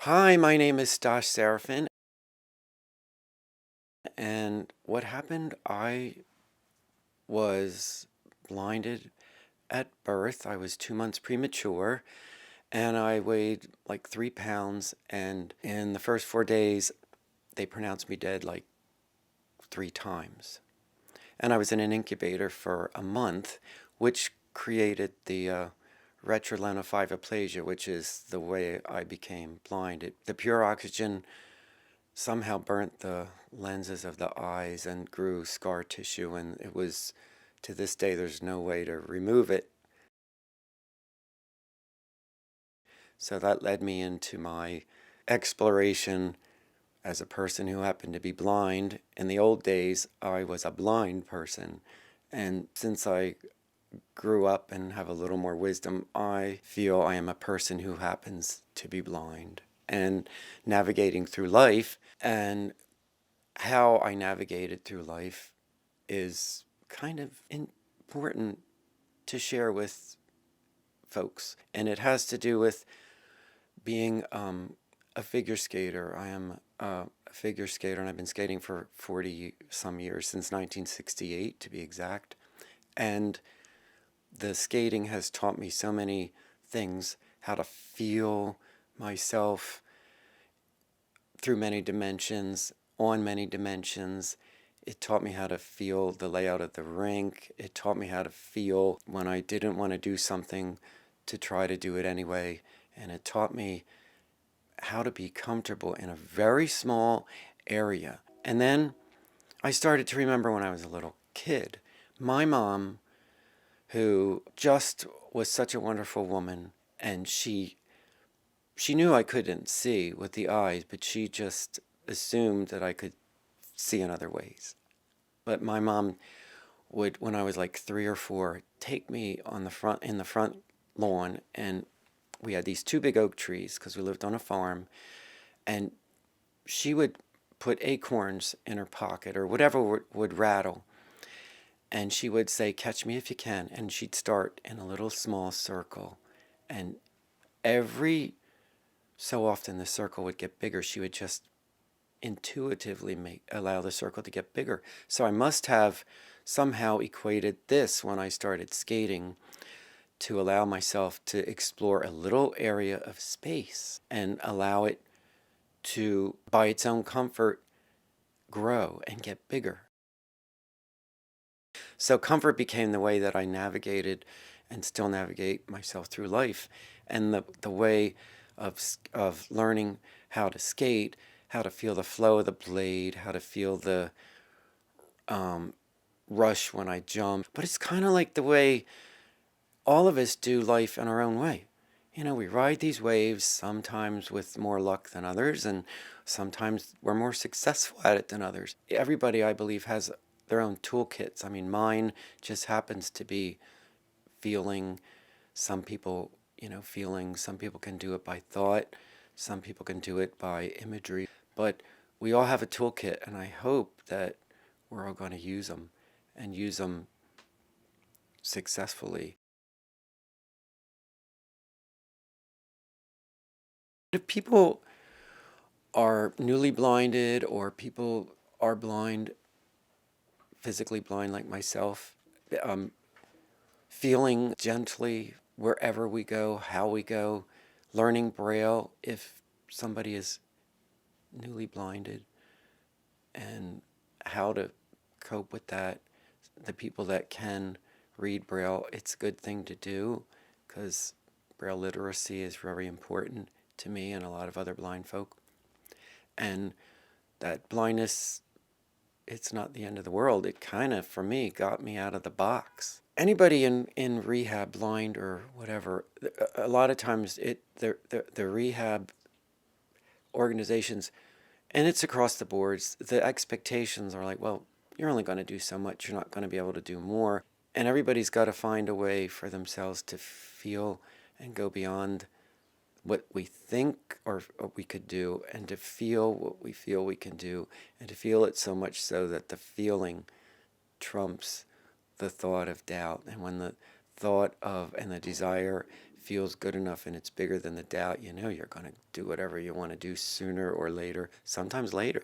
Hi, my name is Serafin, and what happened? I was blinded at birth. I was 2 months premature, and I weighed like 3 pounds. And in the first 4 days, they pronounced me dead like 3 times. And I was in an incubator for a month, which created the retrolenophyroplasia, which is the way I became blind. The pure oxygen somehow burnt the lenses of the eyes and grew scar tissue, and it was, to this day, there's no way to remove it. So that led me into my exploration as a person who happened to be blind. In the old days, I was a blind person, and since I grew up and have a little more wisdom, I feel I am a person who happens to be blind and navigating through life. And how I navigated through life is kind of important to share with folks. And it has to do with being a figure skater. I am a figure skater, and I've been skating for 40 some years, since 1968 to be exact. And the skating has taught me so many things: how to feel myself through many dimensions, on many dimensions. It taught me how to feel the layout of the rink. It taught me how to feel when I didn't want to do something, to try to do it anyway. And it taught me how to be comfortable in a very small area. And then I started to remember when I was a little kid, my mom, who just was such a wonderful woman, and she knew I couldn't see with the eyes, but she just assumed that I could see in other ways. But my mom would, when I was like 3 or 4, take me in the front lawn, and we had these two big oak trees because we lived on a farm, and she would put acorns in her pocket or whatever would rattle, and she would say, "Catch me if you can," and she'd start in a little small circle, and every so often the circle would get bigger. She would just intuitively allow the circle to get bigger. So I must have somehow equated this when I started skating, to allow myself to explore a little area of space and allow it to, by its own comfort, grow and get bigger. So comfort became the way that I navigated and still navigate myself through life. And the way of learning how to skate, how to feel the flow of the blade, how to feel the rush when I jump. But it's kind of like the way all of us do life in our own way. You know, we ride these waves, sometimes with more luck than others, and sometimes we're more successful at it than others. Everybody, I believe, has their own toolkits. I mean, mine just happens to be feeling. Some people, feeling. Some people can do it by thought. Some people can do it by imagery. But we all have a toolkit, and I hope that we're all going to use them, and use them successfully. If people are newly blinded, or people are blind, physically blind like myself, feeling gently wherever we go, how we go, learning Braille if somebody is newly blinded, and how to cope with that. The people that can read Braille, it's a good thing to do, because Braille literacy is very important to me and a lot of other blind folk. And that blindness, it's not the end of the world. It kind of, for me, got me out of the box. Anybody in rehab, blind or whatever, a lot of times the rehab organizations, and it's across the boards, the expectations are like, well, you're only going to do so much. You're not going to be able to do more. And everybody's got to find a way for themselves to feel and go beyond what we think or what we could do, and to feel what we feel we can do, and to feel it so much so that the feeling trumps the thought of doubt. And when the thought of and the desire feels good enough and it's bigger than the doubt, you're going to do whatever you want to do sooner or later, sometimes later.